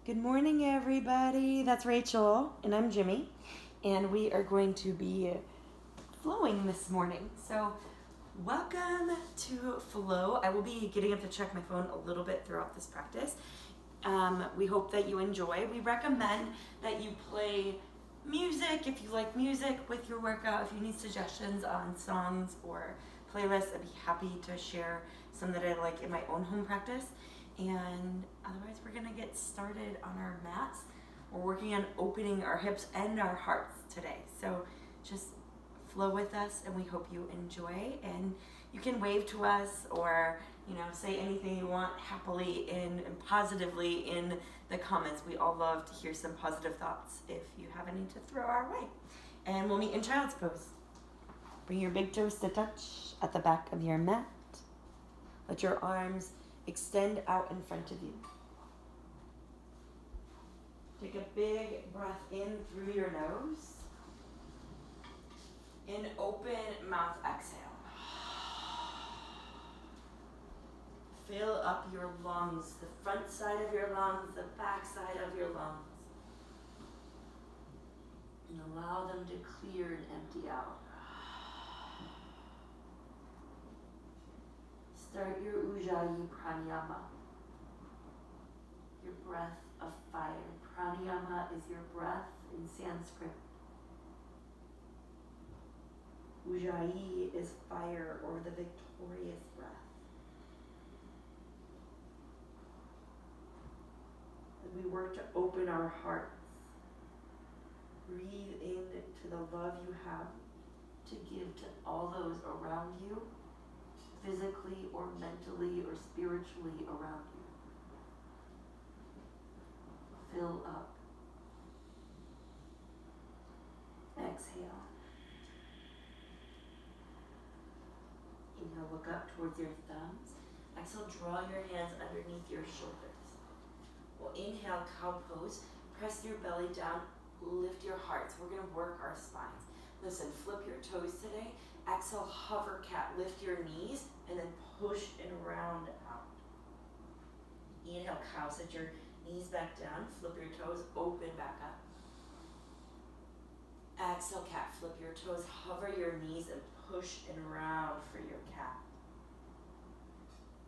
Good morning, everybody. That's Rachel, and I'm Jimmy, and we are going to be flowing this morning. So, welcome to Flow. I will be getting up to check my phone a little bit throughout this practice. We hope that you enjoy. We recommend that you play music if you like music with your workout. If you need suggestions on songs or playlists, I'd be happy to share some that I like in my own home practice. And otherwise, we're going to get started on our mats. We're working on opening our hips and our hearts today. So just flow with us, and we hope you enjoy. And you can wave to us or say anything you want happily and positively in the comments. We all love to hear some positive thoughts if you have any to throw our way. And we'll meet in child's pose. Bring your big toes to touch at the back of your mat. Let your arms extend out in front of you. Take a big breath in through your nose. And open mouth exhale. Fill up your lungs, the front side of your lungs, the back side of your lungs. And allow them to clear and empty out. Start your Ujjayi Pranayama, your breath of fire. Pranayama is your breath in Sanskrit. Ujjayi is fire, or the victorious breath. As we work to open our hearts, breathe into the love you have to give to all those around you, physically or mentally or spiritually around you. Fill up. Exhale. Inhale, look up towards your thumbs. Exhale, draw your hands underneath your shoulders. We'll inhale, cow pose. Press your belly down, lift your hearts. We're going to work our spines. Listen, flip your toes today. Exhale, hover cat. Lift your knees and then push and round out. Inhale, cow. Set your knees back down. Flip your toes, open back up. Exhale, cat. Flip your toes, hover your knees and push and round for your cat.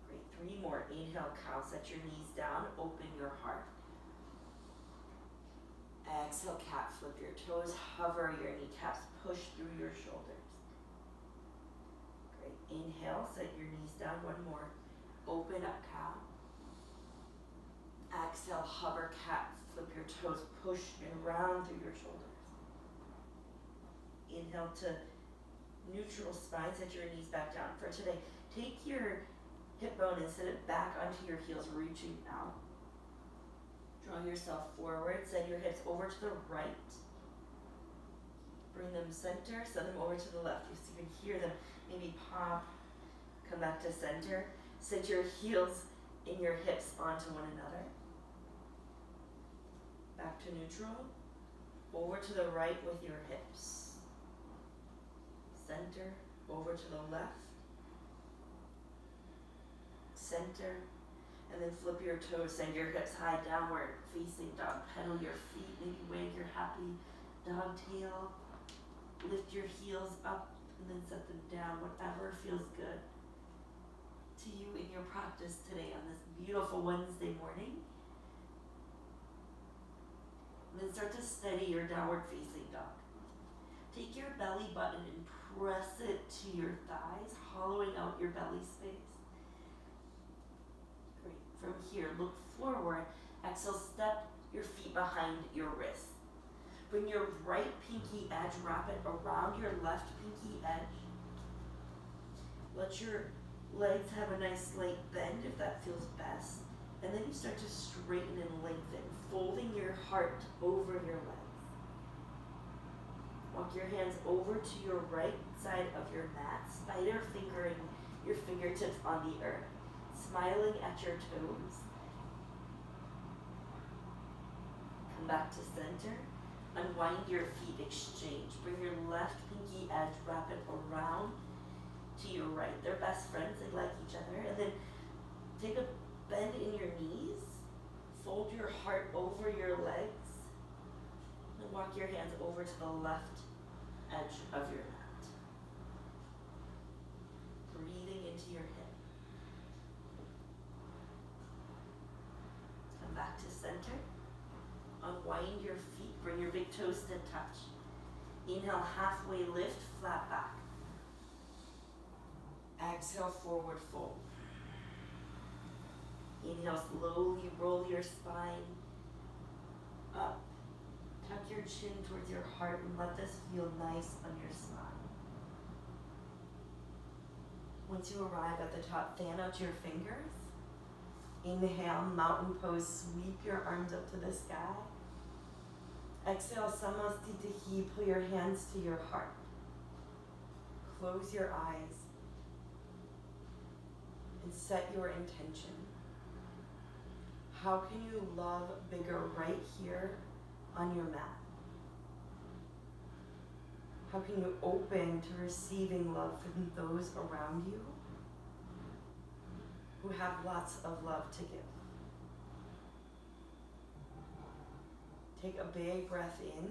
Great. 3 more. Inhale, cow. Set your knees down, open your heart. Exhale, cat. Flip your toes, hover your kneecaps, push through your shoulders. Great. Inhale, set your knees down. 1 more. Open up, cow. Exhale, hover cat. Flip your toes, push and round through your shoulders. Inhale to neutral spine, set your knees back down. For today, take your hip bone and sit it back onto your heels, reaching out. Draw yourself forward, send your hips over to the right. Bring them center, send them over to the left. You can hear them maybe pop, come back to center. Set your heels and your hips onto one another. Back to neutral, over to the right with your hips. Center, over to the left. Center, and then flip your toes, send your hips high downward, facing dog. Pedal your feet, maybe wag your happy dog tail. Lift your heels up and then set them down, whatever feels good to you in your practice today on this beautiful Wednesday morning. And then start to steady your downward facing dog. Take your belly button and press it to your thighs, hollowing out your belly space. Great. From here, look forward. Exhale, step your feet behind your wrists. Bring your right pinky edge, wrap it around your left pinky edge. Let your legs have a nice slight bend if that feels best. And then you start to straighten and lengthen, folding your heart over your legs. Walk your hands over to your right side of your mat, spider fingering your fingertips on the earth, smiling at your toes. Come back to center. Unwind your feet, exchange. Bring your left pinky edge, wrap it around to your right. They're best friends, they like each other. And then take a bend in your knees, fold your heart over walk your hands over to the left edge of your mat. Breathing into your hip. Come back to center. Unwind your feet. Bring your big toes to touch. Inhale, halfway lift, flat back. Exhale, forward fold. Inhale, slowly roll your spine up. Tuck your chin towards your heart and let this feel nice on your spine. Once you arrive at the top, fan out your fingers. Inhale, mountain pose, sweep your arms up to the sky. Exhale, Samastitihi, pull your hands to your heart. Close your eyes and set your intention. How can you love bigger right here on your mat? How can you open to receiving love from those around you who have lots of love to give? Take a big breath in.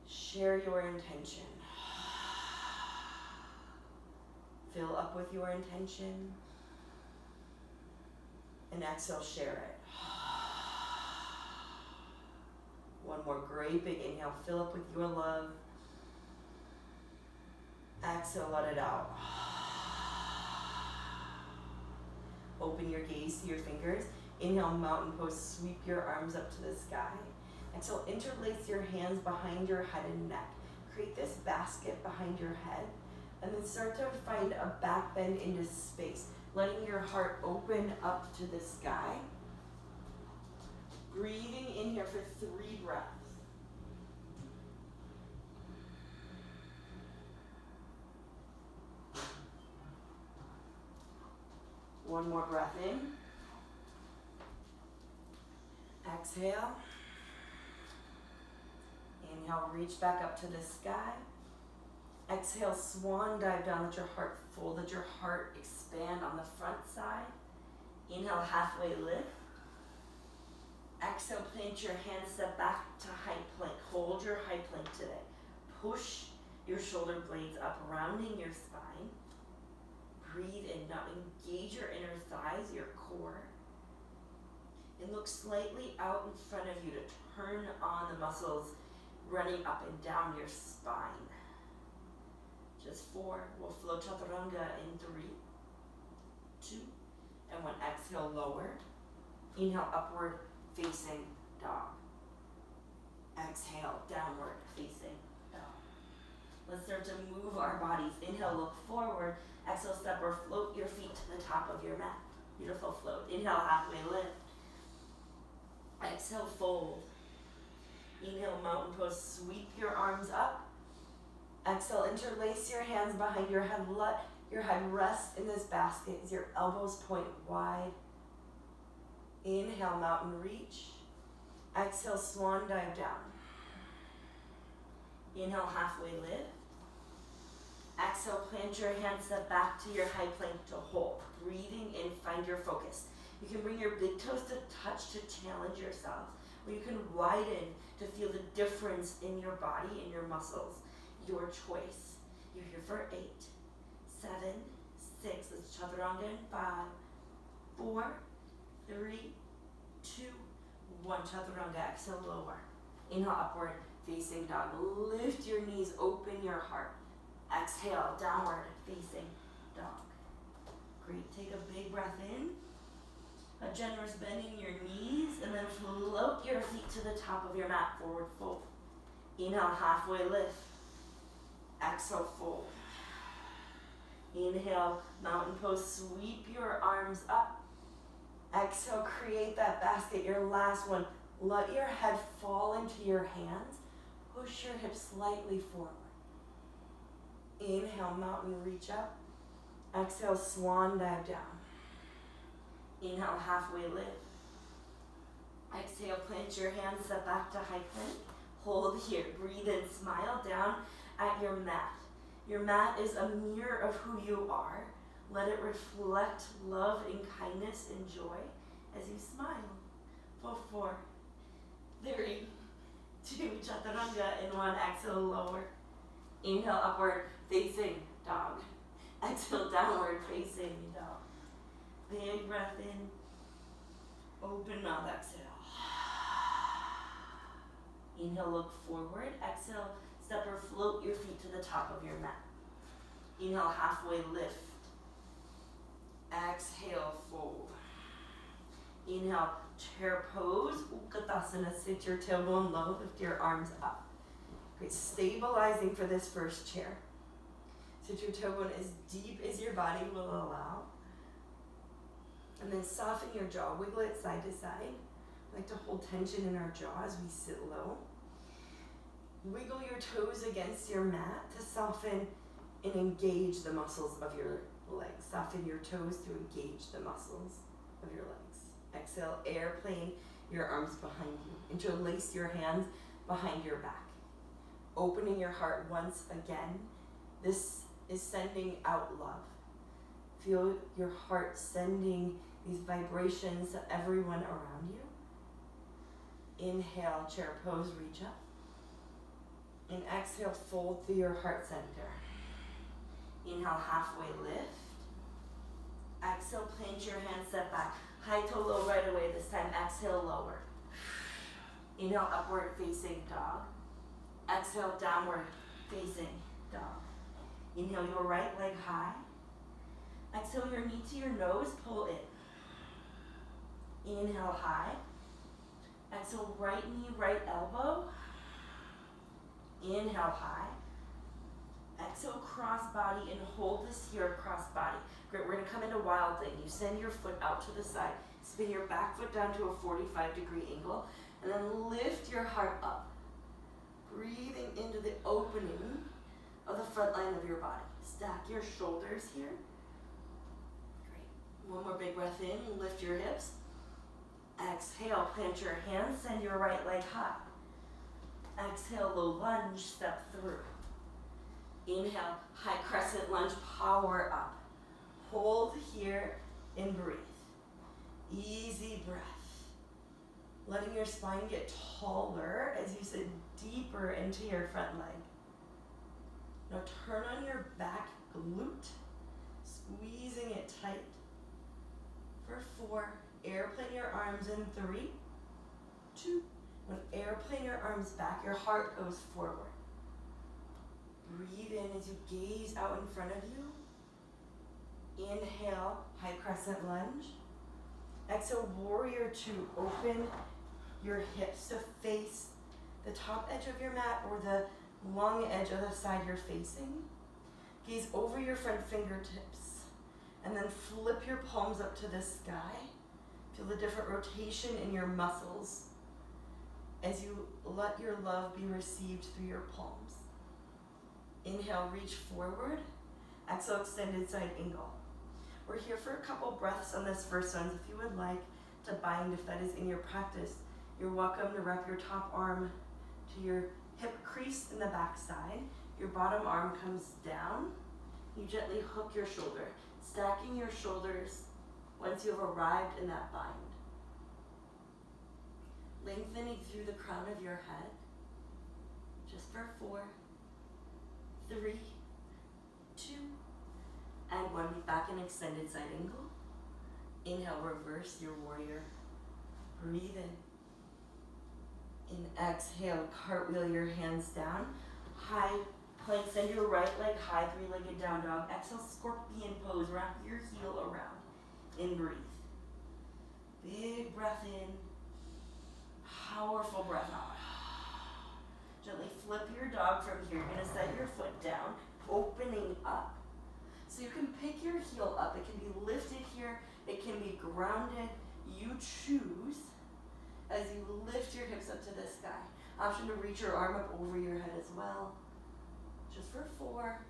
Share your intention. Fill up with your intention. And exhale, share it. One more great big inhale. Fill up with your love. Exhale, let it out. Open your gaze to your fingers. Inhale, mountain pose, sweep your arms up to the sky. Exhale, interlace your hands behind your head and neck. Create this basket behind your head. And then start to find a back bend into space, letting your heart open up to the sky. Breathing in here for 3 breaths. One more breath in. Exhale. Inhale, reach back up to the sky. Exhale, swan dive down, let your heart fold, let your heart expand on the front side. Inhale, halfway lift. Exhale, plant your hands, step back to high plank. Hold your high plank today. Push your shoulder blades up, rounding your spine. Breathe in, now engage your inner thighs, your core. And look slightly out in front of you to turn on the muscles running up and down your spine. Just 4. We'll flow chaturanga in 3, 2, and 1. Exhale, lower. Inhale, upward facing dog. Exhale, downward facing dog. Let's start to move our bodies. Inhale, look forward. Exhale, step or float your feet to the top of your mat. Beautiful float. Inhale, halfway lift. Exhale, fold. Inhale, mountain pose. Sweep your arms up. Exhale, interlace your hands behind your head. Let your head rest in this basket as your elbows point wide. Inhale, mountain reach. Exhale, swan dive down. Inhale, halfway lift. Exhale, plant your hands, step back to your high plank to hold. Breathing in, find your focus. You can bring your big toes to touch to challenge yourself, or you can widen to feel the difference in your body and your muscles. Your choice. You're here for 8, 7, 6. Let's chaturanga in 5, 4, 3, 2, 1. Chaturanga. Exhale, lower. Inhale, upward facing dog. Lift your knees, open your heart. Exhale, downward facing dog. Great. Take a big breath in. A generous bending your knees, and then float your feet to the top of your mat. Forward fold. Inhale, halfway lift. Exhale, fold. Inhale, mountain pose. Sweep your arms up. Exhale, create that basket. Your last one. Let your head fall into your hands. Push your hips slightly forward. Inhale, mountain reach up. Exhale, swan dive down. Inhale, halfway lift. Exhale, plant your hands, step back to high plank. Hold here, breathe in, smile down at your mat. Your mat is a mirror of who you are. Let it reflect love and kindness and joy as you smile. For 4, 3, 2, chaturanga in 1, exhale, lower. Inhale, upward facing dog. Exhale, downward facing dog. Big breath in. Open mouth, exhale. Inhale, look forward. Exhale, step or float your feet to the top of your mat. Inhale, halfway lift. Exhale, fold. Inhale, chair pose. Utkatasana, sit your tailbone low, lift your arms up. Great, stabilizing for this first chair. Sit your tailbone as deep as your body will allow. And then soften your jaw, wiggle it side to side. I like to hold tension in our jaw as we sit low. Wiggle your toes against your mat to soften and engage the muscles of your legs. Soften your toes to engage the muscles of your legs. Exhale, airplane your arms behind you. Interlace your hands behind your back. Opening your heart once again. This is sending out love. Feel your heart sending these vibrations to everyone around you. Inhale, chair pose, reach up. And exhale, fold through your heart center. Inhale, halfway lift. Exhale, plant your hands, step back. High toe low right away. This time, exhale, lower. Inhale, upward facing dog. Exhale, downward facing dog. Inhale, your right leg high. Exhale, your knee to your nose, pull in. Inhale, high. Exhale, right knee, right elbow. Inhale, high. Exhale, cross body, and hold this here, cross body. Great, we're gonna come into wild thing. You send your foot out to the side. Spin your back foot down to a 45-degree angle, and then lift your heart up. Breathing into the opening of the front line of your body. Stack your shoulders here. Great. One more big breath in, lift your hips. Exhale, plant your hands, send your right leg high. Exhale, low lunge, step through. Inhale, high crescent lunge, power up. Hold here and breathe. Easy breath. Letting your spine get taller as you sit deeper into your front leg. Now turn on your back glute, squeezing it tight. For 4, airplane your arms in 3, 2. When airplane your arms back, your heart goes forward. Breathe in as you gaze out in front of you. Inhale, high crescent lunge. Exhale, warrior 2. Open your hips to face the top edge of your mat or the long edge of the side you're facing. Gaze over your front fingertips and then flip your palms up to the sky. Feel the different rotation in your muscles as you let your love be received through your palms. Inhale, reach forward. Exhale, extended side angle. We're here for a couple breaths on this first one. If you would like to bind, if that is in your practice, you're welcome to wrap your top arm to your hip crease in the back side. Your bottom arm comes down. You gently hook your shoulder, stacking your shoulders once you have arrived in that bind. Lengthening through the crown of your head. Just for 4, 3, 2, and 1. Back in extended side angle. Inhale, reverse your warrior. Breathe in. And exhale, cartwheel your hands down. High plank, send your right leg high, 3-legged down dog. Exhale, scorpion pose, wrap your heel around. And breathe. Big breath in. Powerful breath out. Gently flip your dog from here. You're gonna set your foot down, opening up. So you can pick your heel up. It can be lifted here. It can be grounded. You choose as you lift your hips up to the sky. Option to reach your arm up over your head as well. Just for 4.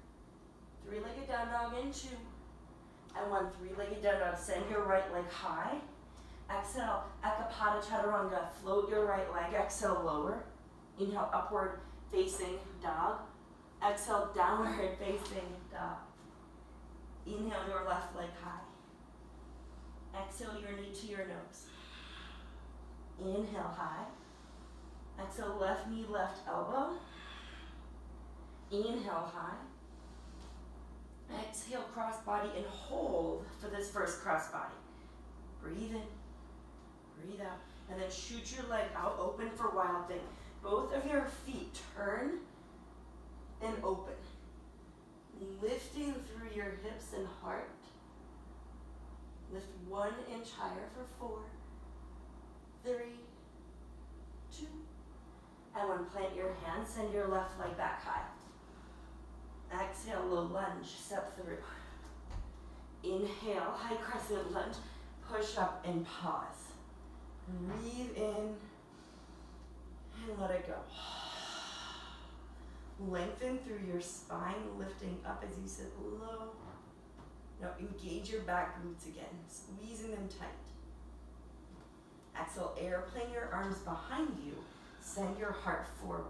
3-legged down dog in 2. And 1 3-legged down dog. Send your right leg high. Exhale, Ekapada Chaturanga. Float your right leg. Exhale, lower. Inhale, upward facing dog. Exhale, downward facing dog. Inhale, your left leg high. Exhale, your knee to your nose. Inhale, high. Exhale, left knee, left elbow. Inhale, high. Exhale, cross body and hold for this first cross body. Breathe in, breathe out, and then shoot your leg out, open for wild thing. Both of your feet turn and open. Lifting through your hips and heart. Lift 1 inch higher for 4, 3, 2, and 1. Plant your hands, send your left leg back high. Exhale, low lunge, step through. Inhale, high crescent lunge, push up and pause. Breathe in and let it go. Lengthen through your spine, lifting up as you sit low. Now engage your back glutes again, squeezing them tight. Exhale, airplane your arms behind you, send your heart forward.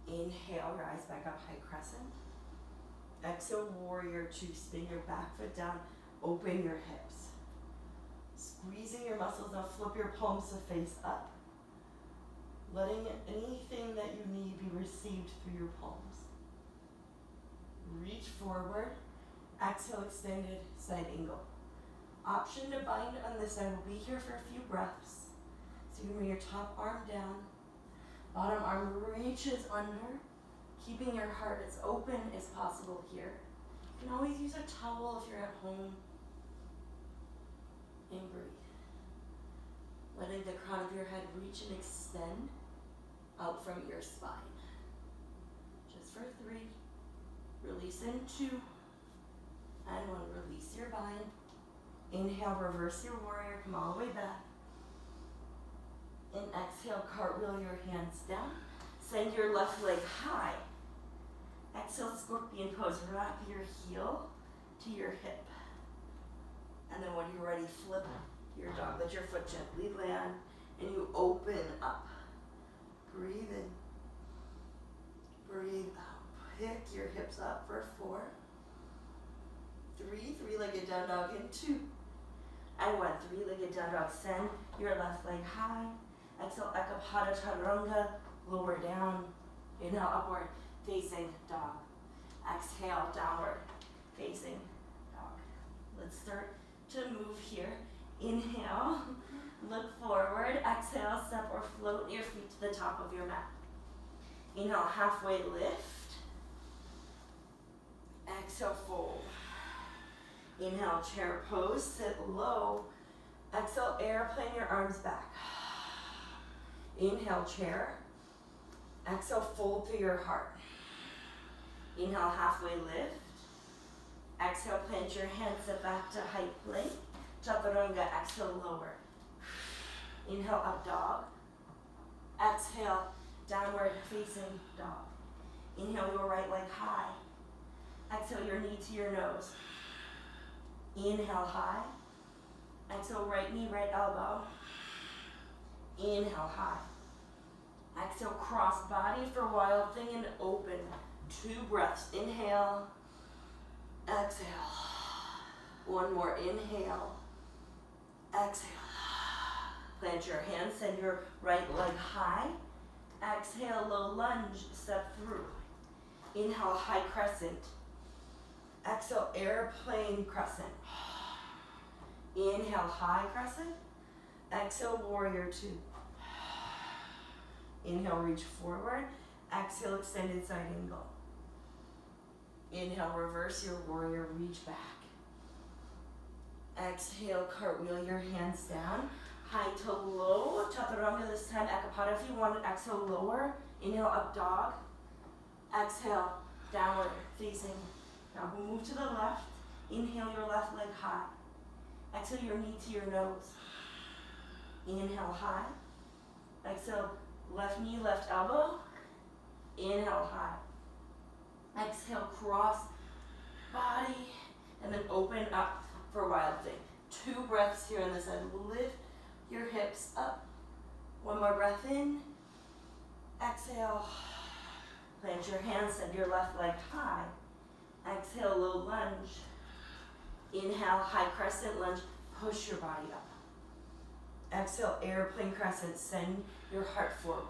Inhale, rise back up, high crescent. Exhale, warrior 2, spin your back foot down, open your hips. Squeezing your muscles, now flip your palms to face up. Letting anything that you need be received through your palms. Reach forward, exhale, extended side angle. Option to bind on this side, we'll be here for a few breaths. So you can bring your top arm down, bottom arm reaches under, keeping your heart as open as possible here. You can always use a towel if you're at home. And breathe. Letting the crown of your head reach and extend out from your spine. Just for 3. Release in 2. And 1. Release your bind. Inhale, reverse your warrior. Come all the way back. And exhale, cartwheel your hands down. Send your left leg high. Exhale, scorpion pose. Wrap your heel to your hip. And then when you're ready, flip your dog. Let your foot gently land and you open up. Breathe in. Breathe out. Pick your hips up for 4. 3, 3-legged down dog in 2. And 1, 3-legged down dog. Send your left leg high. Exhale, Ekapada Chaturanga, lower down. Inhale, upward, facing dog. Exhale, downward, facing dog. Let's start to move here. Inhale, look forward. Exhale, step or float your feet to the top of your mat. Inhale, halfway lift. Exhale, fold. Inhale, chair pose, sit low. Exhale, airplane your arms back. Inhale, chair. Exhale, fold through your heart. Inhale, halfway lift. Exhale, plant your hands, sit back to high plank. Chaturanga, exhale, lower. Inhale, up dog. Exhale, downward facing dog. Inhale, your right leg high. Exhale, your knee to your nose. Inhale, high. Exhale, right knee, right elbow. Inhale, high. Exhale, cross body for wild thing and open. 2 breaths. Inhale. Exhale. 1 more. Inhale. Exhale. Plant your hands, send your right leg high. Exhale, low lunge, step through. Inhale, high crescent. Exhale, airplane crescent. Inhale, high crescent. Exhale, warrior 2. Inhale, reach forward. Exhale, extended side angle. Inhale, reverse your warrior, reach back. Exhale, cartwheel your hands down. High to low, chaturanga this time, Ekapada if you want it. Exhale, lower. Inhale, up dog. Exhale, downward facing. Now we'll move to the left. Inhale, your left leg high. Exhale, your knee to your nose. Inhale, high. Exhale, left knee, left elbow. Inhale, high. Exhale, cross body. And then open up for wild thing. 2 breaths here on this end. Lift your hips up. 1 more breath in. Exhale. Plant your hands, send your left leg high. Exhale, low lunge. Inhale, high crescent lunge. Push your body up. Exhale, airplane crescent. Send your heart forward.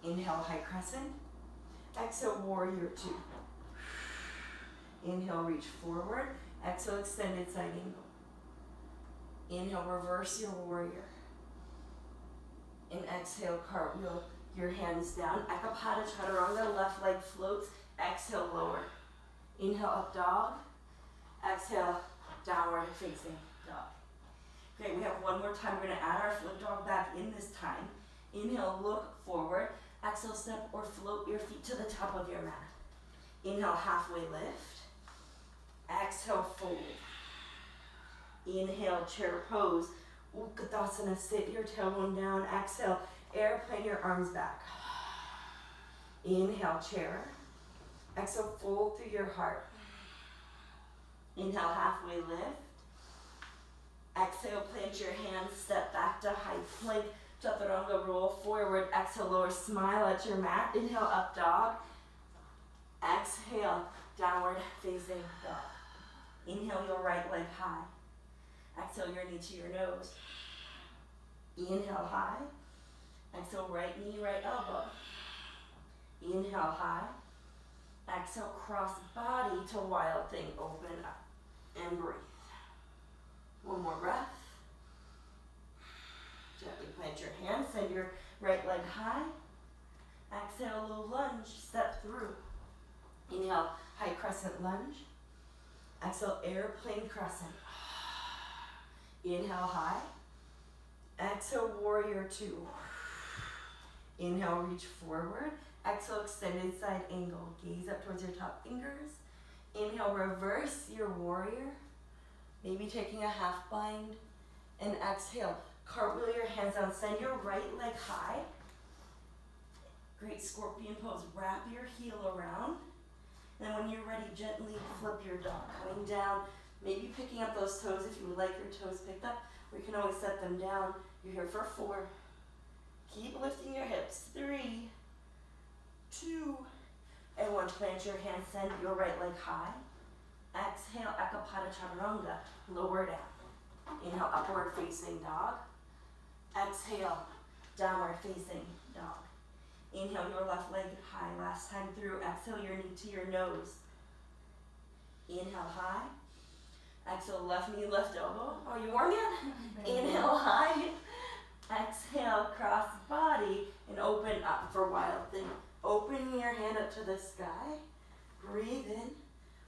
Inhale, high crescent. Exhale, warrior two. Inhale, reach forward. Exhale, extended side angle. Inhale, reverse your warrior. And exhale, cartwheel your hands down. Ekapada chaturanga, left leg floats. Exhale, lower. Inhale, up dog. Exhale, downward facing dog. Okay, we have one more time. We're gonna add our flip dog back in this time. Inhale, look forward. Exhale, step or float your feet to the top of your mat. Inhale, halfway lift. Exhale, fold. Inhale, chair pose. Utkatasana, sit your tailbone down. Exhale, airplane your arms back. Inhale, chair. Exhale, fold through your heart. Inhale, halfway lift. Exhale, plant your hands, step back to high plank. Chaturanga, roll forward. Exhale, lower, smile at your mat. Inhale, up dog. Exhale, downward facing dog. Inhale, your right leg high. Exhale, your knee to your nose. Inhale, high. Exhale, right knee, right elbow. Inhale, high. Exhale, cross body to wild thing. Open up and breathe. One more breath. Gently plant your hands, send your right leg high. Exhale, low lunge, step through. Inhale, high crescent lunge. Exhale, airplane crescent. Inhale, high. Exhale, warrior two. Inhale, reach forward. Exhale, extended side angle. Gaze up towards your top fingers. Inhale, reverse your warrior. Maybe taking a half bind. And exhale, cartwheel your hands down. Send your right leg high. Great scorpion pose. Wrap your heel around. And when you're ready, gently flip your dog. Coming down, maybe picking up those toes if you would like your toes picked up. Or you can always set them down. You're here for 4. Keep lifting your hips. 3, 2, and 1. Plant your hands, send your right leg high. Exhale, Ekapada chaturanga, lower down. Inhale, upward facing dog. Exhale, downward facing dog. Inhale, your left leg high. Last time through, exhale, your knee to your nose. Inhale, high. Exhale, left knee, left elbow. Are you warm yet? Inhale, high. Exhale, cross body, and open up for wild thing. Open your hand up to the sky. Breathe in.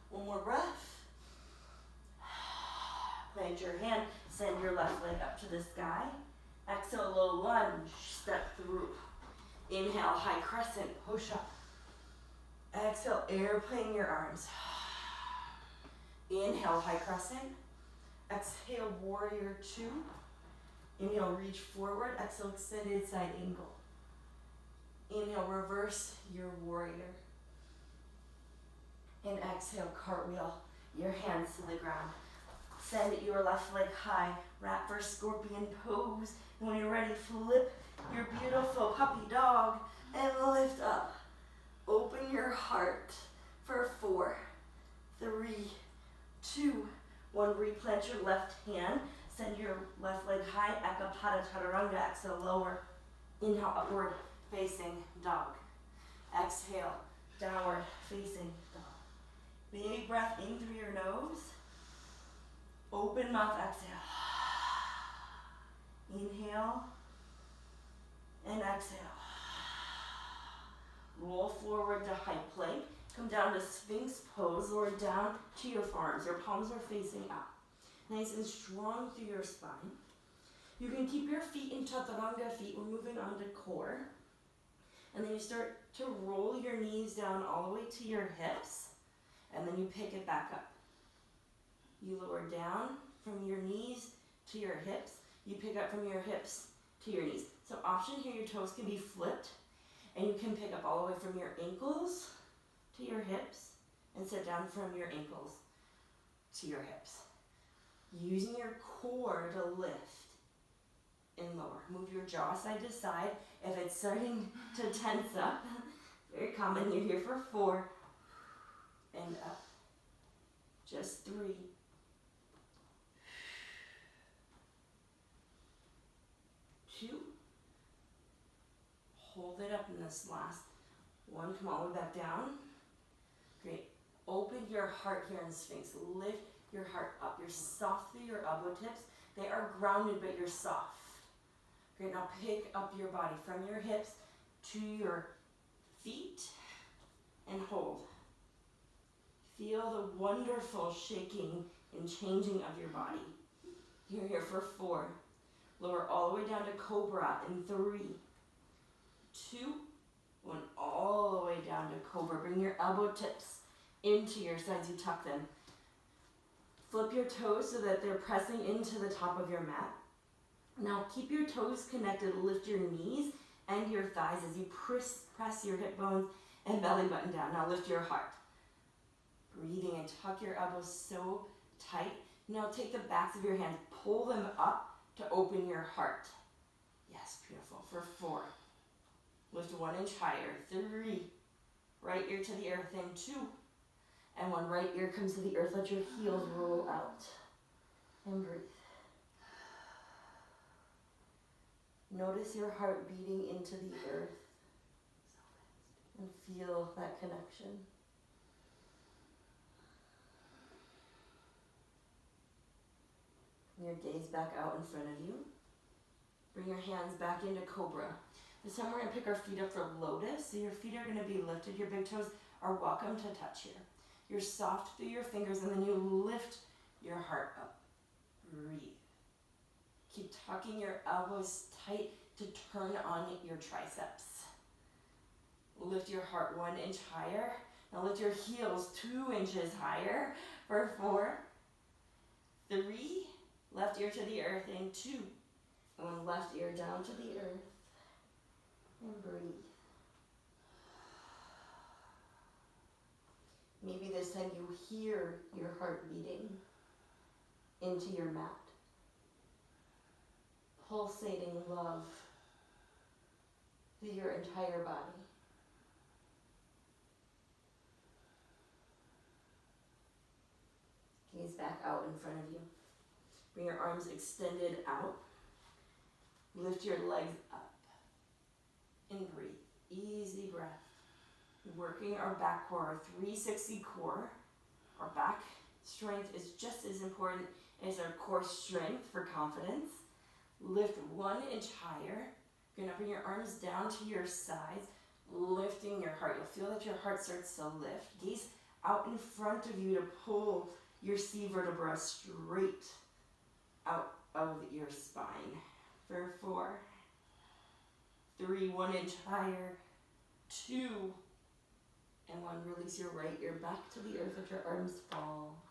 One more breath. Plant your hand, send your left leg up to the sky. Exhale, low lunge, step through. Inhale, high crescent, push up. Exhale, airplane your arms. Inhale, high crescent. Exhale, warrior two. Inhale, reach forward. Exhale, extended side angle. Inhale, reverse your warrior. And exhale, cartwheel your hands to the ground. Send your left leg high. Wrap for scorpion pose. And when you're ready, flip your beautiful puppy dog and lift up. Open your heart for 4, 3, 2, 1. Replant your left hand. Send your left leg high. Ekapada chaturanga. Exhale, lower. Inhale, upward facing dog. Exhale, downward facing dog. Big breath in through your nose. Open mouth, exhale. Inhale and exhale. Roll forward to high plank. Come down to Sphinx pose or down to your forearms. Your palms are facing up. Nice and strong through your spine. You can keep your feet in chaturanga feet. We're moving on to core. And then you start to roll your knees down all the way to your hips. And then you pick it back up. You lower down from your knees to your hips. You pick up from your hips to your knees. So option here, your toes can be flipped. And you can pick up all the way from your ankles to your hips. And sit down from your ankles to your hips. Using your core to lift and lower. Move your jaw side to side. If it's starting to tense up, very common. You're here for 4 and up. Just 3. hold it up in this last one. Come all the way back down. Great. Open your heart here in Sphinx. Lift your heart up. You're soft through your elbow tips. They are grounded, but you're soft. Great. Now pick up your body from your hips to your feet and hold. Feel the wonderful shaking and changing of your body. You're here for 4. Lower all the way down to Cobra in 3, 2, 1. All the way down to Cobra. Bring your elbow tips into your sides. You tuck them. Flip your toes so that they're pressing into the top of your mat. Now keep your toes connected. Lift your knees and your thighs as you press your hip bones and belly button down. Now lift your heart. Breathing and tuck your elbows so tight. Now take the backs of your hands, pull them up to open your heart. Yes, beautiful. For 4. Lift 1 inch higher. 3. Right ear to the earth. And 2. And 1. Right ear comes to the earth. Let your heels roll out. And breathe. Notice your heart beating into the earth. And feel that connection. Your gaze back out in front of you. Bring your hands back into Cobra. This time we're going to pick our feet up for Lotus. So your feet are going to be lifted. Your big toes are welcome to touch here. You're soft through your fingers and then you lift your heart up. Breathe. Keep tucking your elbows tight to turn on your triceps. Lift your heart 1 inch higher. Now lift your heels 2 inches higher for 4, 3, left ear to the earth, and 2. And 1 left ear down to the earth. And breathe. Maybe this time you hear your heart beating into your mat. Pulsating love through your entire body. Gaze back out in front of you. Bring your arms extended out. Lift your legs up. And breathe. Easy breath. Working our back core, our 360 core. Our back strength is just as important as our core strength for confidence. Lift 1 inch higher. You're gonna bring your arms down to your sides, lifting your heart. You'll feel that your heart starts to lift. Gaze out in front of you to pull your C vertebra straight out of your spine. For 4, 3, 1 inch higher, 2, and 1. Release your right ear back to the earth. Let your arms fall.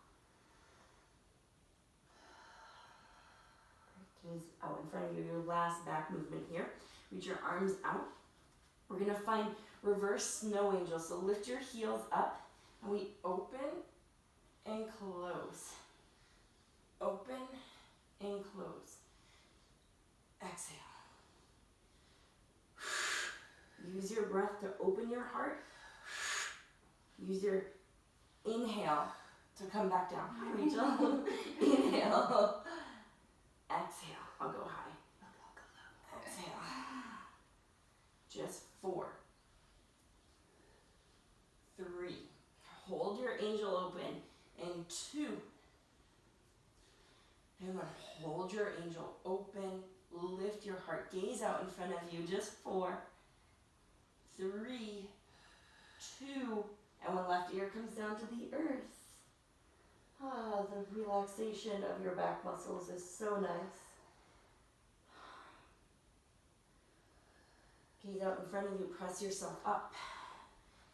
Gaze out in front of you. Your last back movement here. Reach your arms out. We're gonna find reverse snow angel. So lift your heels up and we open and close. Open and close. Exhale. Use your breath to open your heart. Use your inhale to come back down. Hi, Rachel. Inhale. Exhale. I'll go high. Exhale. Just 4, 3. Hold your angel open. And 2. And 1. Hold your angel open. Lift your heart. Gaze out in front of you. Just 4, 3, 2. And 1. Left ear comes down to the earth. Ah, the relaxation of your back muscles is so nice. Gaze out in front of you, press yourself up,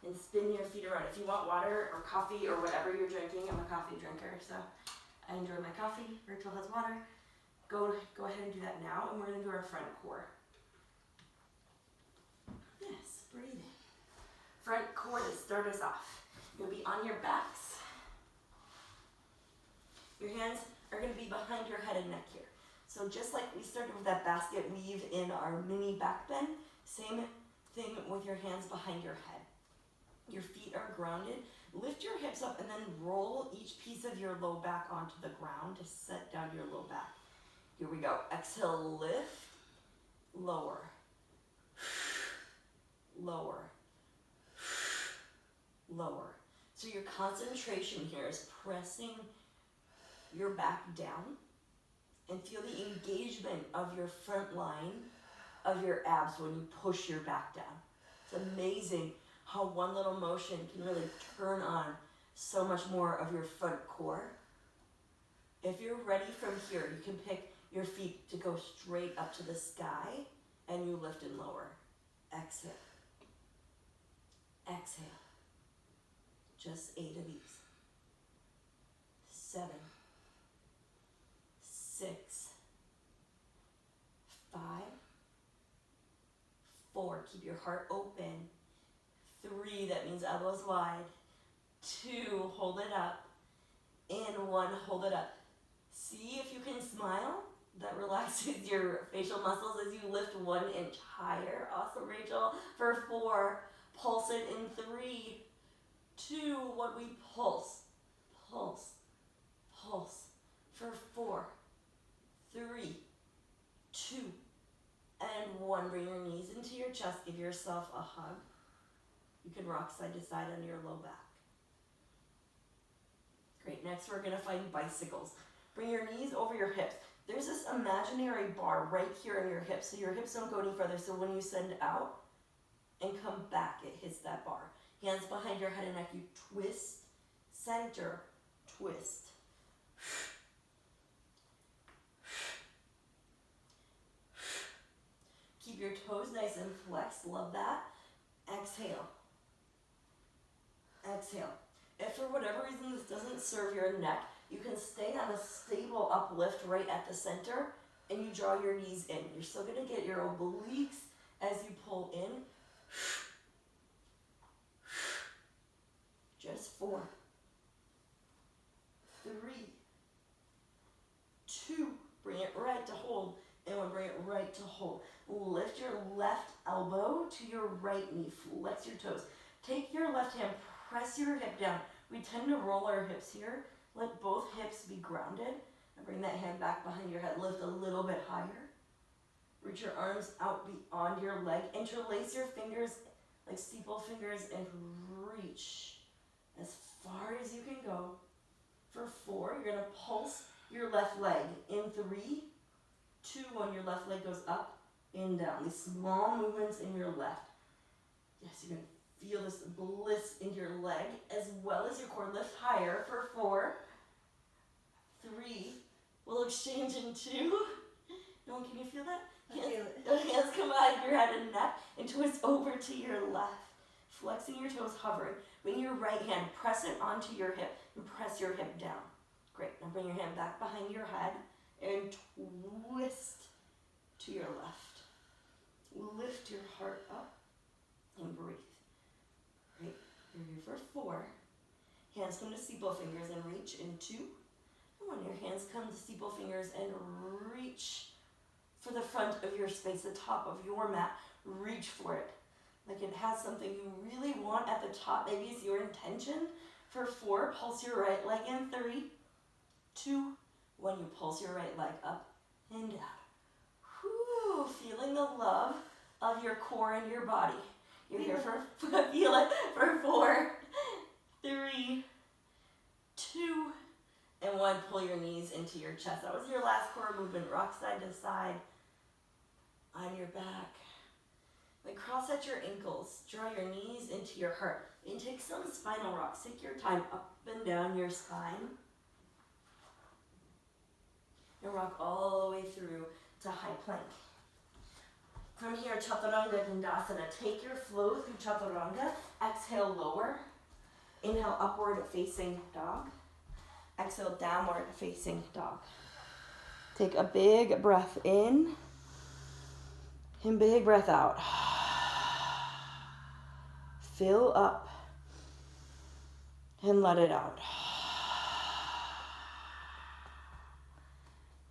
and spin your feet around. If you want water or coffee or whatever you're drinking, I'm a coffee drinker, so I enjoy my coffee. Rachel has water. Go ahead and do that now, and we're gonna do our front core. Yes, breathing. Front core to start us off. You'll be on your backs. Your hands are going to be behind your head and neck here. So just like we started with that basket weave in our mini back bend, same thing with your hands behind your head. Your feet are grounded. Lift your hips up and then roll each piece of your low back onto the ground to set down your low back. Here we go. Exhale, lift, lower. lower, lower. So your concentration here is pressing your back down, and feel the engagement of your front line of your abs when you push your back down. It's amazing how one little motion can really turn on so much more of your front core. If you're ready from here, you can pick your feet to go straight up to the sky, and you lift and lower. Exhale. Exhale. Just 8 of these. 7, 6, 5, 4. Keep your heart open. 3, that means elbows wide. 2, hold it up. And 1, hold it up. See if you can smile. That relaxes your facial muscles as you lift 1 inch higher. Awesome, Rachel. For 4, pulse it in 3, 2, 1, we pulse. Pulse. Pulse. For 4, 3, 2, and 1. Bring your knees into your chest. Give yourself a hug. You can rock side to side on your low back. Great. Next, we're going to find bicycles. Bring your knees over your hips. There's this imaginary bar right here in your hips, so your hips don't go any further. So when you send out and come back, it hits that bar. Hands behind your head and neck. You twist, center, twist. Keep your toes nice and flexed. Love that. Exhale. Exhale. If for whatever reason this doesn't serve your neck, you can stay on a stable uplift right at the center, and you draw your knees in. You're still going to get your obliques as you pull in. Just 4, 3, 2, bring it right to hold, and 1, bring it right to hold. Lift your left elbow to your right knee, flex your toes. Take your left hand, press your hip down. We tend to roll our hips here. Let both hips be grounded, and bring that hand back behind your head. Lift a little bit higher. Reach your arms out beyond your leg. Interlace your fingers like steeple fingers and reach as far as you can go. For 4, you're going to pulse your left leg. In 3, 2, 1, your left leg goes up and down. These small movements in your left. Yes, you're going to feel this bliss in your leg as well as your core. Lift higher for 4, 3. We'll exchange in 2. No one, can you feel that? Hands come behind your head and neck and twist over to your left. Flexing your toes, hovering. Bring your right hand, press it onto your hip, and press your hip down. Great. Now bring your hand back behind your head and twist to your left. Lift your heart up and breathe. Great. You're here for 4. Hands come to steeple fingers and reach in 2. And 1, your hands come to steeple fingers and reach for the front of your space, the top of your mat. Reach for it. Like it has something you really want at the top. Maybe it's your intention. For 4, pulse your right leg in. 3, 2, 1, you pulse your right leg up and down. Whew, feeling the love of your core and your body. You're here for, feel it, for 4, 3, 2, and 1. Pull your knees into your chest. That was your last core movement. Rock side to side on your back. Then cross at your ankles. Draw your knees into your heart. And take some spinal rocks. Take your time up and down your spine. And rock all the way through to high plank. From here, Chaturanga Dandasana. Take your flow through Chaturanga. Exhale, lower. Inhale, upward facing dog. Exhale, downward facing dog. Take a big breath in and big breath out. Fill up and let it out.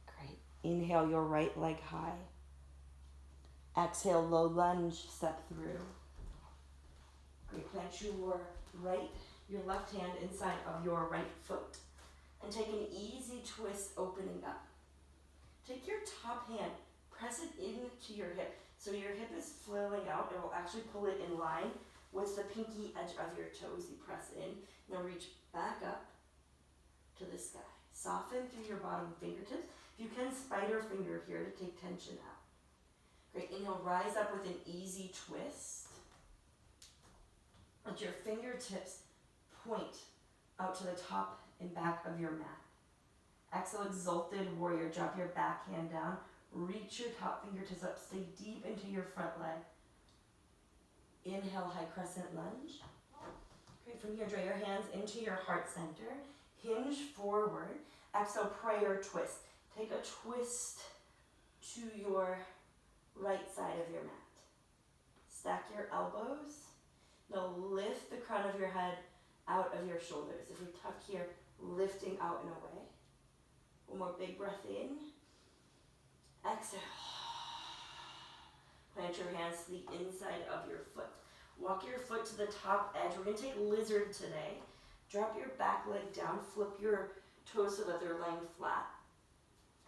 Great. Inhale your right leg high. Exhale, low lunge, step through. Great. Plant your left hand inside of your right foot. And take an easy twist, opening up. Take your top hand, press it into your hip. So your hip is flailing out. It will actually pull it in line with the pinky edge of your toes. You press in. Now reach back up to the sky. Soften through your bottom fingertips. If you can, spider finger here to take tension out. Great. Inhale, rise up with an easy twist. Let your fingertips point out to the top and back of your mat. Exhale, exalted warrior. Drop your back hand down. Reach your top fingertips up. Stay deep into your front leg. Inhale, high crescent lunge. Great. From here, draw your hands into your heart center. Hinge forward. Exhale, prayer twist. Take a twist to your right side of your mat. Stack your elbows. Now lift the crown of your head out of your shoulders. If we tuck here, lifting out and away. One more big breath in. Exhale. Plant your hands to the inside of your foot. Walk your foot to the top edge. We're going to take lizard today. Drop your back leg down. Flip your toes so that they're laying flat.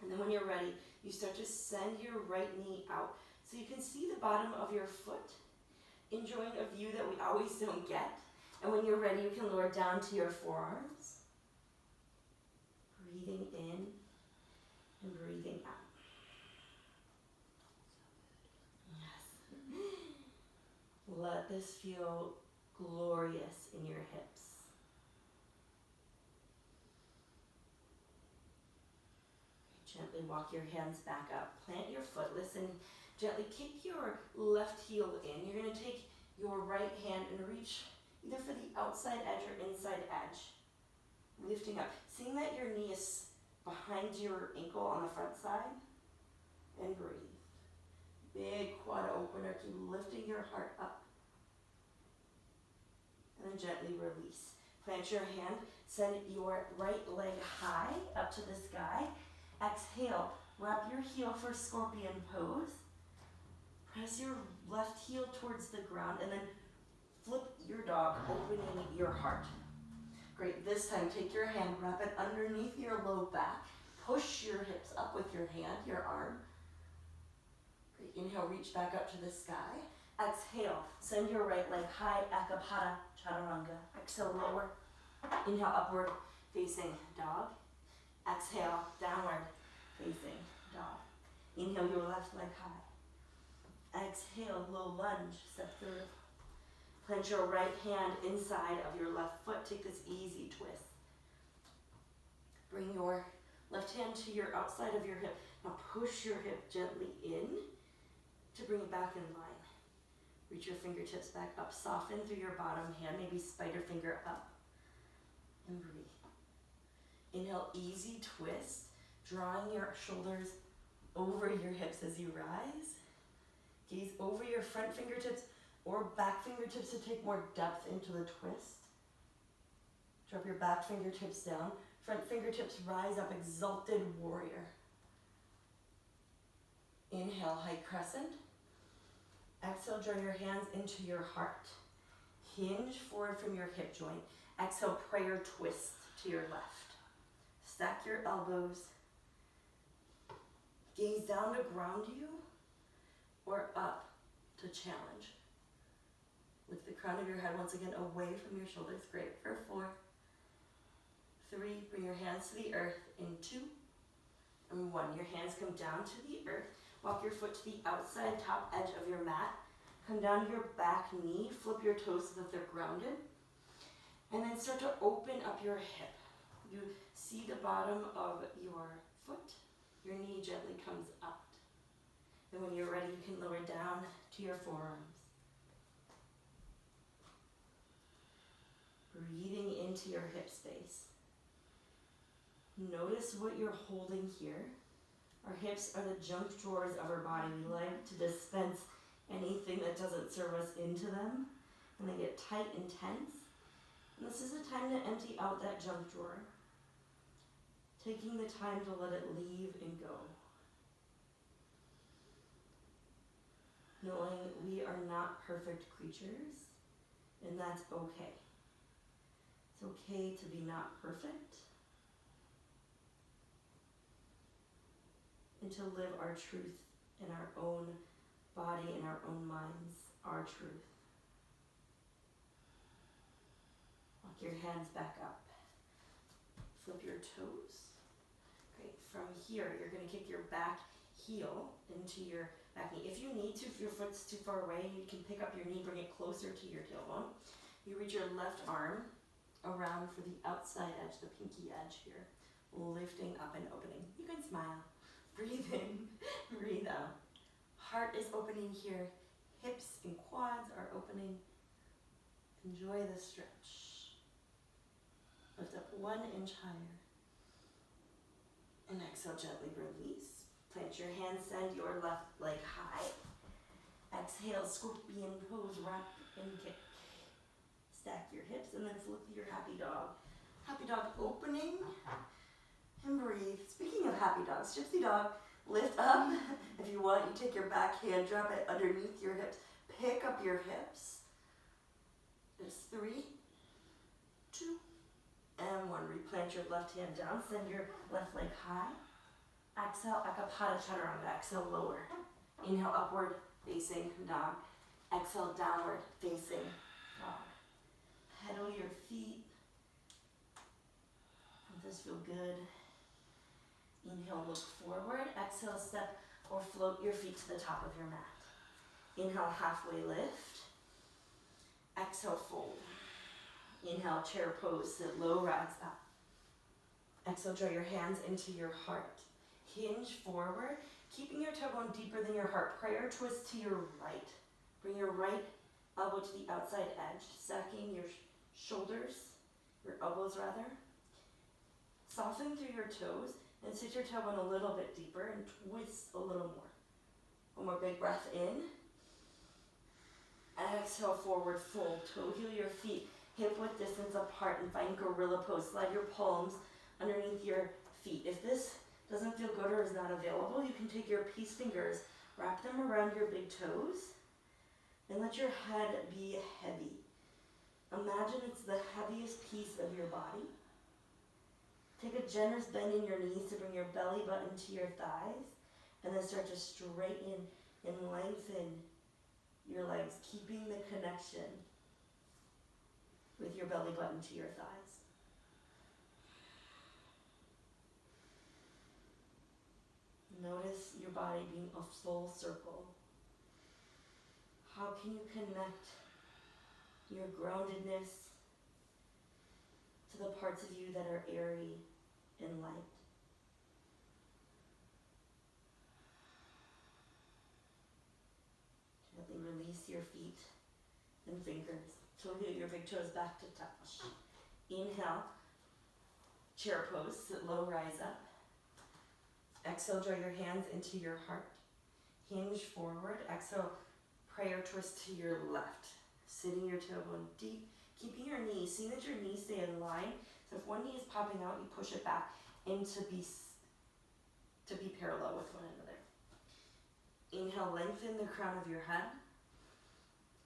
And then when you're ready, you start to send your right knee out. So you can see the bottom of your foot, enjoying a view that we always don't get. And when you're ready, you can lower down to your forearms. Breathing in and breathing out. Yes. Let this feel glorious in your hips. Gently walk your hands back up. Plant your foot. Listen, gently kick your left heel in. You're going to take your right hand and reach either for the outside edge or inside edge. Lifting up. Seeing that your knee is behind your ankle on the front side. And breathe. Big quad opener. Keep lifting your heart up. And then gently release. Plant your hand. Send your right leg high up to the sky. Exhale. Wrap your heel for scorpion pose. Press your left heel towards the ground and then flip your dog, opening your heart. Great. This time, take your hand, wrap it underneath your low back. Push your hips up with your hand, your arm. Great. Inhale, reach back up to the sky. Exhale, send your right leg high, Ekapada Chaturanga. Exhale, lower. Inhale, upward facing dog. Exhale, downward facing dog. Inhale, your left leg high. Exhale, low lunge, step through. Plant your right hand inside of your left foot. Take this easy twist. Bring your left hand to your outside of your hip. Now push your hip gently in to bring it back in line. Reach your fingertips back up. Soften through your bottom hand, maybe spider finger up. And breathe. Inhale, easy twist. Drawing your shoulders over your hips as you rise. Gaze over your front fingertips or back fingertips to take more depth into the twist. Drop your back fingertips down. Front fingertips rise up, exalted warrior. Inhale, high crescent. Exhale, draw your hands into your heart. Hinge forward from your hip joint. Exhale, prayer twist to your left. Stack your elbows. Gaze down to ground you or up to challenge. Lift the crown of your head once again away from your shoulders. Great. For 4, 3, bring your hands to the earth in 2, and 1. Your hands come down to the earth. Walk your foot to the outside top edge of your mat. Come down to your back knee. Flip your toes so that they're grounded. And then start to open up your hip. You see the bottom of your foot. Your knee gently comes up. And when you're ready, you can lower down to your forearms. Breathing into your hip space. Notice what you're holding here. Our hips are the junk drawers of our body. We like to dispense anything that doesn't serve us into them. And they get tight and tense. And this is a time to empty out that junk drawer. Taking the time to let it leave and go. Knowing we are not perfect creatures, and that's okay. It's okay to be not perfect, and to live our truth in our own body and our own minds, our truth. Walk your hands back up. Flip your toes. Great. From here, you're going to kick your back heel into your back knee. If you need to, if your foot's too far away, you can pick up your knee, bring it closer to your tailbone. You reach your left arm around for the outside edge, the pinky edge here, lifting up and opening. You can smile. Breathe in, breathe out. Heart is opening here. Hips and quads are opening. Enjoy the stretch. Lift up 1 inch higher. And exhale, gently release. Plant your hands, send your left leg high. Exhale, scorpion pose, rock and kick. Stack your hips and then flip your happy dog. Happy dog opening and breathe. Speaking of happy dogs, gypsy dog, lift up. If you want, you take your back hand, drop it underneath your hips. Pick up your hips. There's 3, 2, and 1. Replant your left hand down. Send your left leg high. Exhale, Ekapada Chaturanga. Exhale, lower. Inhale, upward facing dog. Exhale, downward facing dog. Pedal your feet. Let this feel good. Inhale, look forward. Exhale, step or float your feet to the top of your mat. Inhale, halfway lift. Exhale, fold. Inhale, chair pose, sit low, rise up. Exhale, draw your hands into your heart. Hinge forward, keeping your tailbone deeper than your heart. Prayer twist to your right. Bring your right elbow to the outside edge, stacking your shoulders, your elbows rather. Soften through your toes and sit your tailbone a little bit deeper and twist a little more. One more big breath in. Exhale, forward fold. Toe heel your feet hip width distance apart and find gorilla pose. Slide your palms underneath your feet. If this doesn't feel good or is not available, you can take your peace fingers, wrap them around your big toes, and let your head be heavy. Imagine it's the heaviest piece of your body. Take a generous bend in your knees to bring your belly button to your thighs, and then start to straighten and lengthen your legs, keeping the connection with your belly button to your thighs. Notice your body being a full circle. How can you connect your groundedness to the parts of you that are airy and light? Gently release your feet and fingers. Toe your big toes back to touch. Inhale, chair pose, sit low, rise up. Exhale, draw your hands into your heart. Hinge forward. Exhale, prayer twist to your left. Sitting your tailbone deep, keeping your knees. See that your knees stay in line. So if one knee is popping out, you push it back in to be parallel with one another. Inhale, lengthen the crown of your head.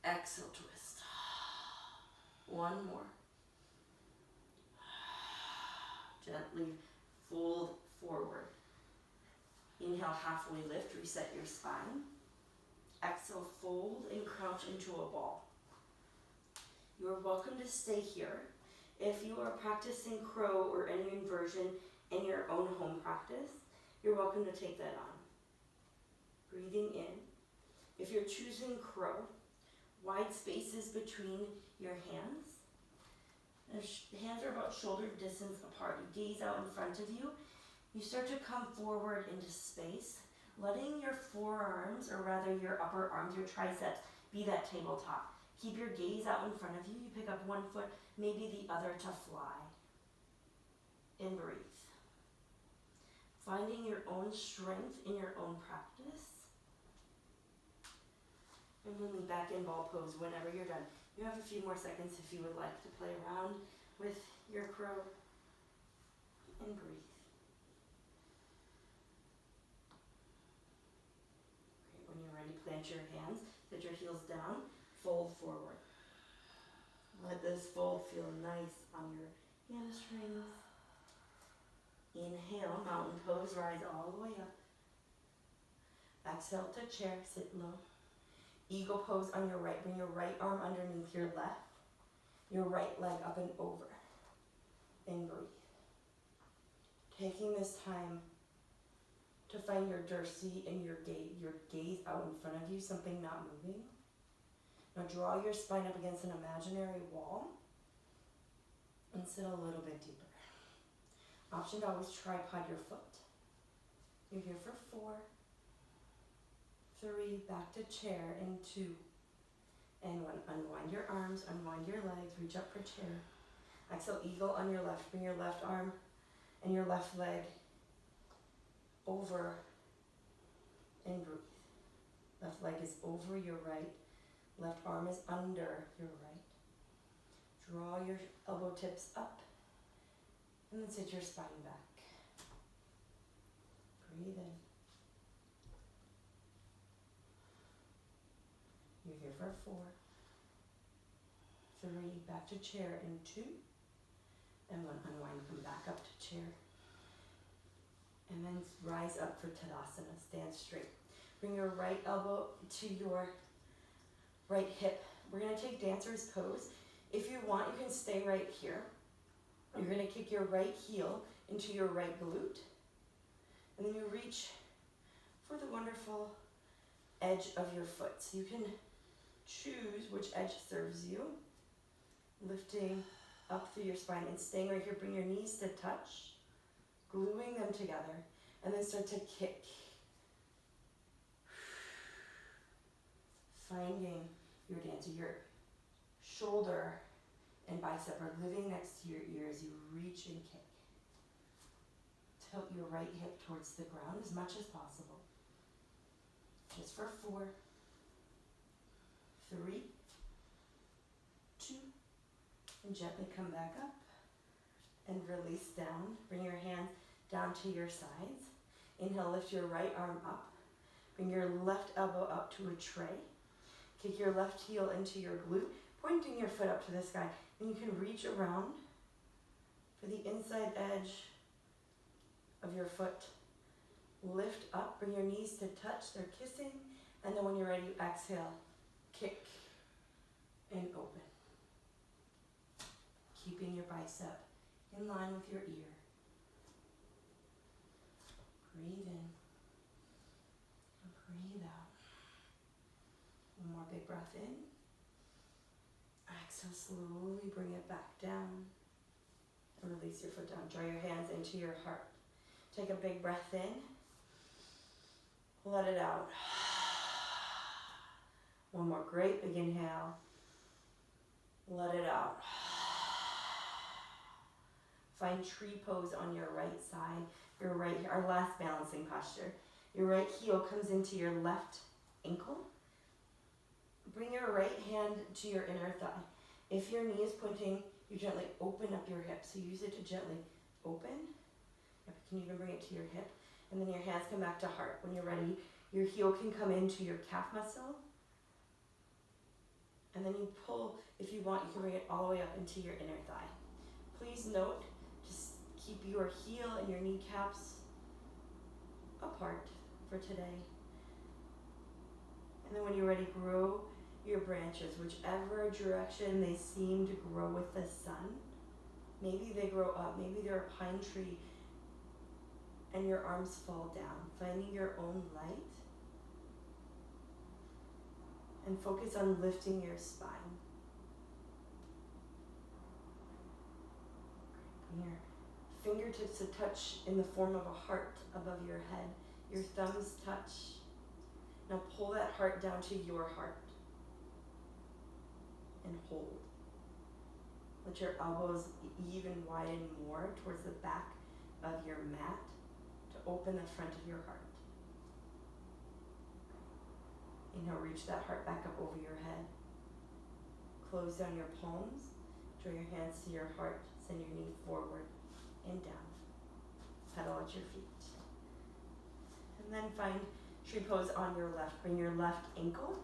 Exhale, twist. One more. Gently fold forward. Inhale, halfway lift, reset your spine. Exhale, fold and crouch into a ball. You are welcome to stay here. If you are practicing crow or any inversion in your own home practice, you're welcome to take that on. Breathing in. If you're choosing crow, wide spaces between your hands. The hands are about shoulder distance apart. You gaze out in front of you. You start to come forward into space, letting your forearms, or rather your upper arms, your triceps, be that tabletop. Keep your gaze out in front of you. You pick up one foot, maybe the other to fly. And breathe. Finding your own strength in your own practice. And then lean back in ball pose whenever you're done. You have a few more seconds if you would like to play around with your crow. And breathe. Great. When you're ready, plant your hands, put your heels down, fold forward. Let this fold feel nice on your hamstrings. Inhale, mountain pose, rise all the way up. Exhale to chair, sit low. Eagle pose on your right. Bring your right arm underneath your left. Your right leg up and over. And breathe. Taking this time to find your drishti and your gaze out in front of you, something not moving. Now draw your spine up against an imaginary wall and sit a little bit deeper. Option to always tripod your foot. You're here for 4, 3, back to chair, and 2, and 1. Unwind your arms, unwind your legs, reach up for chair. Exhale, eagle on your left. Bring your left arm and your left leg over and breathe. Left leg is over your right. Left arm is under your right. Draw your elbow tips up and then sit your spine back. Breathe in. You're here for 4, 3, back to chair, and 2, and 1. Unwind, come back up to chair. And then rise up for Tadasana, stand straight. Bring your right elbow to your right hip. We're gonna take dancer's pose. If you want, you can stay right here. You're gonna kick your right heel into your right glute. And then you reach for the wonderful edge of your foot. So you can choose which edge serves you. Lifting up through your spine and staying right here. Bring your knees to touch, gluing them together, and then start to kick. Finding your dancer, your shoulder and bicep are living next to your ear as you reach and kick. Tilt your right hip towards the ground as much as possible. Just for 4, 3, 2, and gently come back up and release down. Bring your hands down to your sides. Inhale, lift your right arm up. Bring your left elbow up to a tray. Kick your left heel into your glute, pointing your foot up to the sky. And you can reach around for the inside edge of your foot. Lift up, bring your knees to touch, they're kissing. And then when you're ready, you exhale, kick, and open. Keeping your bicep in line with your ear. Breathe in and breathe out. One more big breath in. Exhale, slowly bring it back down and release your foot down. Draw your hands into your heart. Take a big breath in. Let it out. One more great big inhale. Let it out. Find tree pose on your right side. Your right, our last balancing posture. Your right heel comes into your left ankle. Bring your right hand to your inner thigh. If your knee is pointing, you gently open up your hip. So use it to gently open. You can even bring it to your hip. And then your hands come back to heart. When you're ready, your heel can come into your calf muscle. And then you pull, if you want, you can bring it all the way up into your inner thigh. Please note, just keep your heel and your kneecaps apart for today. And then when you're ready, grow your branches, whichever direction they seem to grow with the sun. Maybe they grow up, maybe they're a pine tree and your arms fall down. Finding your own light. And focus on lifting your spine. Bring your fingertips to touch in the form of a heart above your head. Your thumbs touch. Now pull that heart down to your heart. And hold. Let your elbows even widen more towards the back of your mat to open the front of your heart. Inhale, reach that heart back up over your head. Close down your palms. Draw your hands to your heart. Send your knee forward and down. Pedal at your feet. And then find tree pose on your left. Bring your left ankle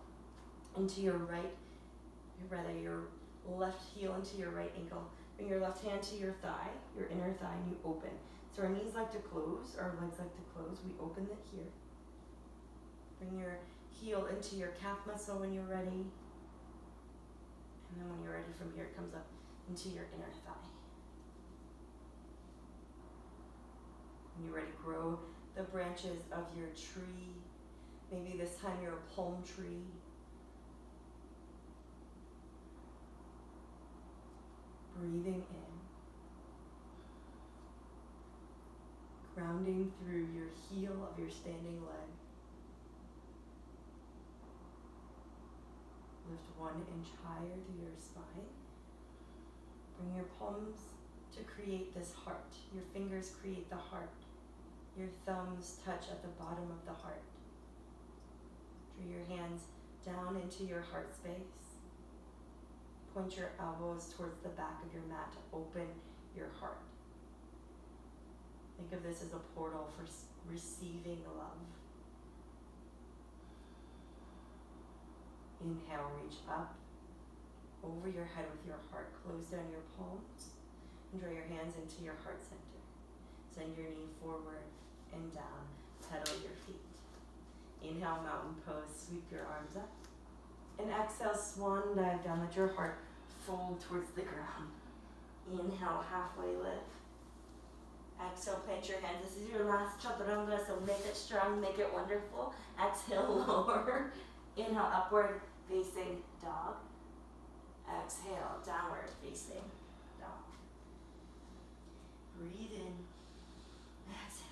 into your right, your left heel into your right ankle. Bring your left hand to your thigh, your inner thigh, and you open. So our knees like to close, our legs like to close. We open it here. Bring your heel into your calf muscle when you're ready. And then when you're ready from here, it comes up into your inner thigh. When you're ready, grow the branches of your tree. Maybe this time you're a palm tree. Breathing in. Grounding through your heel of your standing leg. Lift 1 inch higher through your spine. Bring your palms to create this heart. Your fingers create the heart. Your thumbs touch at the bottom of the heart. Draw your hands down into your heart space. Point your elbows towards the back of your mat to open your heart. Think of this as a portal for receiving love. Inhale, reach up over your head with your heart. Close down your palms and draw your hands into your heart center. Send your knee forward and down. Pedal your feet. Inhale, mountain pose. Sweep your arms up. And exhale, swan dive down. Let your heart fold towards the ground. Inhale, halfway lift. Exhale, plant your hands. This is your last chaturanga, so make it strong, make it wonderful. Exhale, lower. Inhale, upward facing dog. Exhale, downward facing dog. Breathe in. Exhale.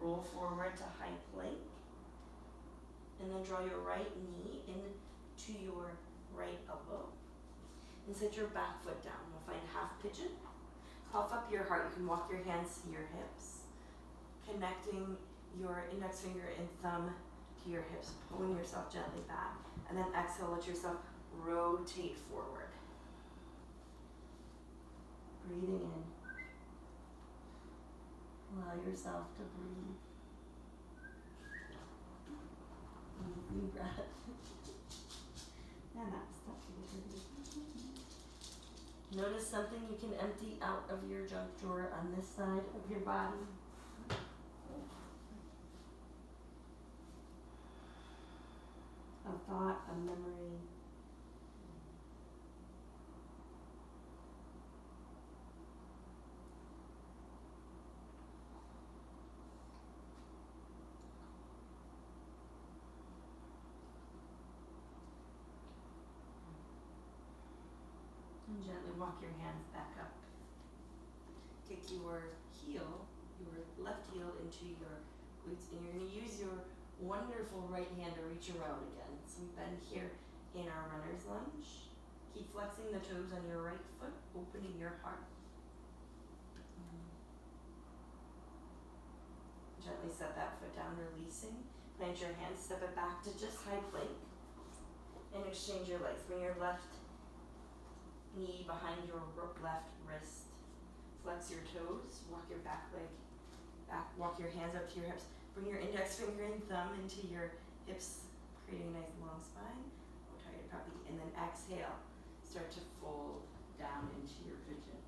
Roll forward to high plank. And then draw your right knee into your right elbow. And set your back foot down. We'll find half pigeon. Puff up your heart. You can walk your hands to your hips, connecting your index finger and thumb to your hips, pulling yourself gently back. And then exhale, let yourself rotate forward. Breathing in. Allow yourself to breathe. Easy breath. And that's Notice something you can empty out of your junk drawer on this side of your body. A thought, a memory. And gently walk your hands back up. Kick your heel, your left heel into your glutes, and you're going to use your wonderful right hand to reach around again. So we've been here in our runner's lunge. Keep flexing the toes on your right foot, opening your heart. Gently set that foot down, releasing. Plant your hands, step it back to just high plank. And exchange your legs. Bring your left knee behind your left wrist. Flex your toes, walk your back leg back, walk your hands up to your hips. Bring your index finger and thumb into your hips, creating a nice long spine. We'll try your puppy. And then exhale, start to fold down into your pigeon.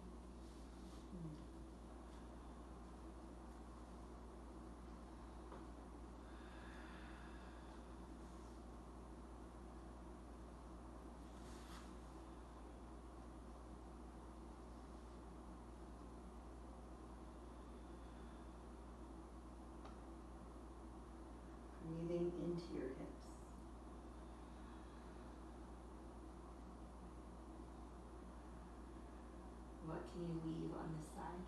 Breathing into your hips. What can you leave on this side?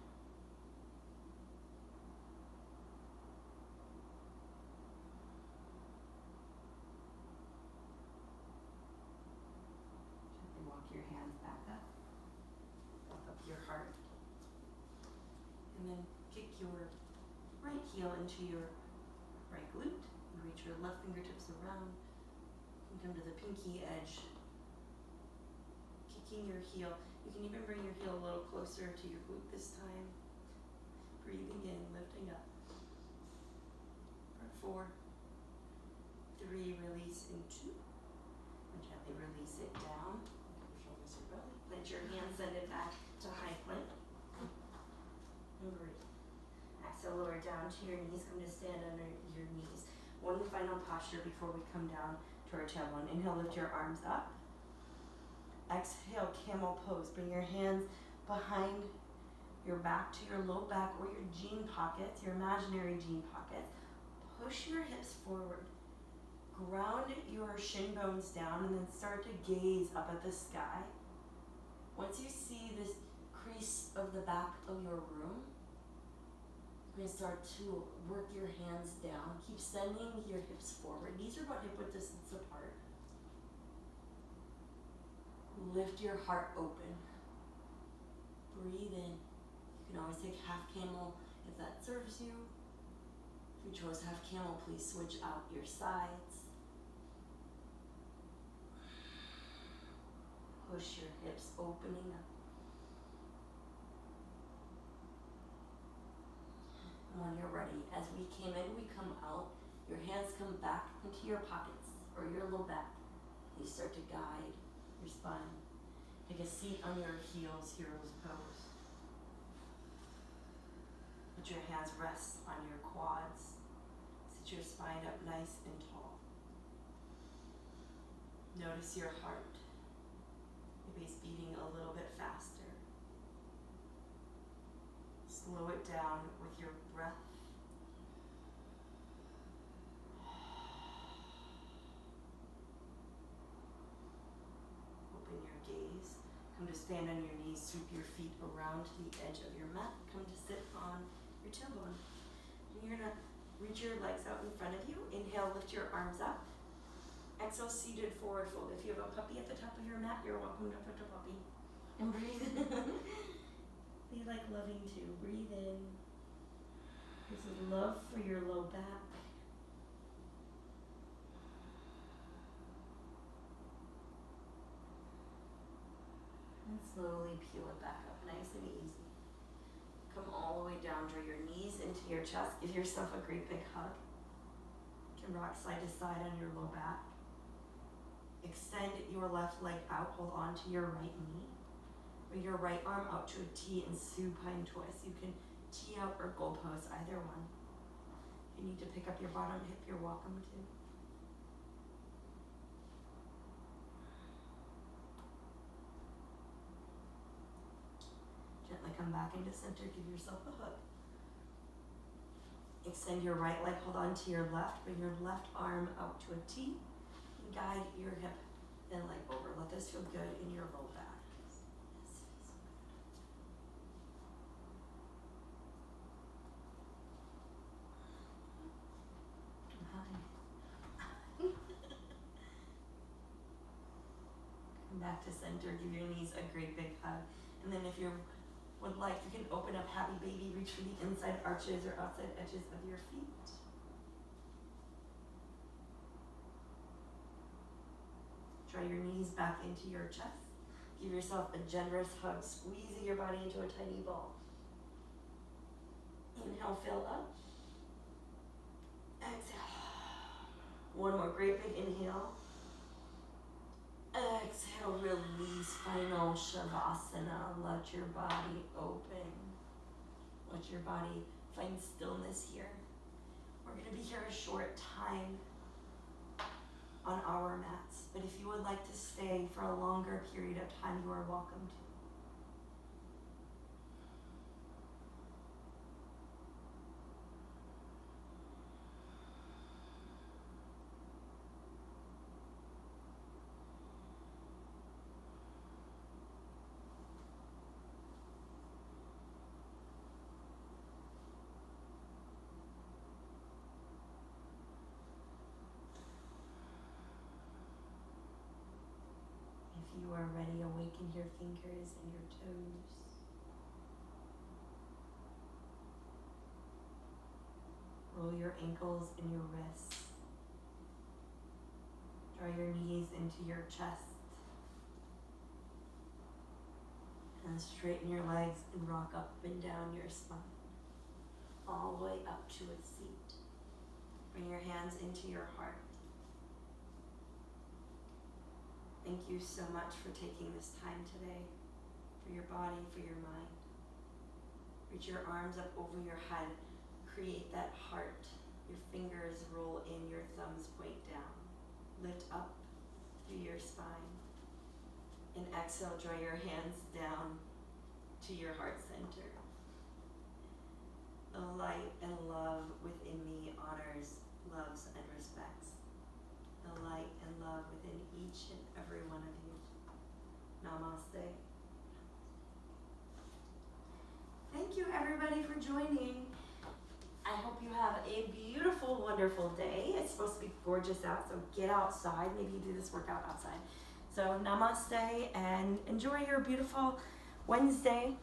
Gently walk your hands back up. Puff up your heart. And then kick your right heel into your right glute. Reach your left fingertips around and come to the pinky edge. Kicking your heel. You can even bring your heel a little closer to your glute this time. Breathing in, lifting up. For 4, 3, release in 2. And gently release it down. Your shoulders are belly. Plant your hands, send it back to high plank. And breathe. Exhale, lower down to your knees. Come to stand under your knees. one final posture before we come down to our tailbone. Inhale, lift your arms up. Exhale, camel pose. Bring your hands behind your back to your low back or your jean pockets, your imaginary jean pockets. Push your hips forward. Ground your shin bones down and then start to gaze up at the sky. Once you see this crease of the back of your room, you're going to start to work your hands down. Keep sending your hips forward. Knees are about hip width distance apart. Lift your heart open. Breathe in. You can always take half camel if that serves you. If you chose half camel, please switch out your sides. Push your hips opening up. And when you're ready, as we came in, we come out. Your hands come back into your pockets or your low back. You start to guide your spine. Take a seat on your heels, hero's pose. Let your hands rest on your quads. Sit your spine up nice and tall. Notice your heart. Maybe it's beating a little bit faster. Slow it down with your breath. Open your gaze. Come to stand on your knees, sweep your feet around to the edge of your mat. Come to sit on your tailbone. You're gonna reach your legs out in front of you. Inhale, lift your arms up. Exhale, seated forward fold. If you have a puppy at the top of your mat, you're welcome to put a puppy. And breathe in. Be like loving too. Breathe in. This is love for your low back. And slowly peel it back up, nice and easy. Come all the way down, draw your knees into your chest. Give yourself a great big hug. You can rock side to side on your low back. Extend your left leg out, hold on to your right knee. Bring your right arm out to a T and supine twist. You can T out or goal pose, either one. If you need to pick up your bottom hip, you're welcome to. Gently come back into center, give yourself a hug. Extend your right leg, hold on to your left, bring your left arm out to a T. Guide your hip and leg over. Let this feel good in your low back. Come back to center. Give your knees a great big hug. And then if you would like, you can open up happy baby. Reach for the inside arches or outside edges of your feet. Draw your knees back into your chest. Give yourself a generous hug, squeezing your body into a tiny ball. Inhale, fill up. Exhale. One more great big inhale. Exhale, release, final Shavasana. Let your body open. Let your body find stillness here. We're going to be here a short time on our mats, but if you would like to stay for a longer period of time, you are welcome to. If you are ready, awaken your fingers and your toes. Roll your ankles and your wrists. Draw your knees into your chest. And straighten your legs and rock up and down your spine. All the way up to a seat. Bring your hands into your heart. Thank you so much for taking this time today, for your body, for your mind. Reach your arms up over your head. Create that heart. Your fingers roll in, your your thumbs point down. Lift up through your spine. And exhale, draw your hands down to your heart center. The light and love within me honors, loves, and respects. The light and love within each and every one of you. Namaste. Thank you, everybody, for joining. I hope you have a beautiful, wonderful day. It's supposed to be gorgeous out, so get outside. Maybe you do this workout outside. So namaste and enjoy your beautiful Wednesday.